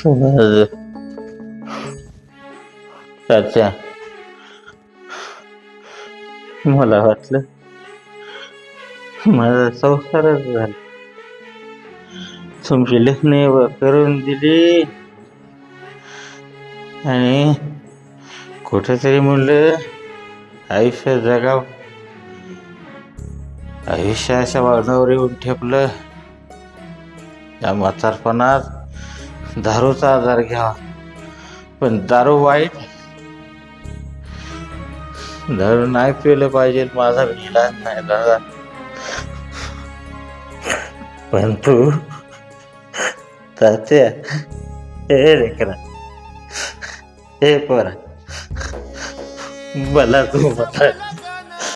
माझं तात्या, मला वाटलं माझा संसारच झाला. तुमची लग्न करून दिली आणि कुठेतरी म्हणलं आयुष्य जगाव. आयुष्याच्या वळणावर येऊन ठेपलं. या म्हातारपणात दारूचा आजार घ्यावा, पण दारू वाईट. दारू नाही पिलं पाहिजे, माझा इलाज नाही दादा. पण तू तात्या, हे लेकरा, हे पोरा, मला तू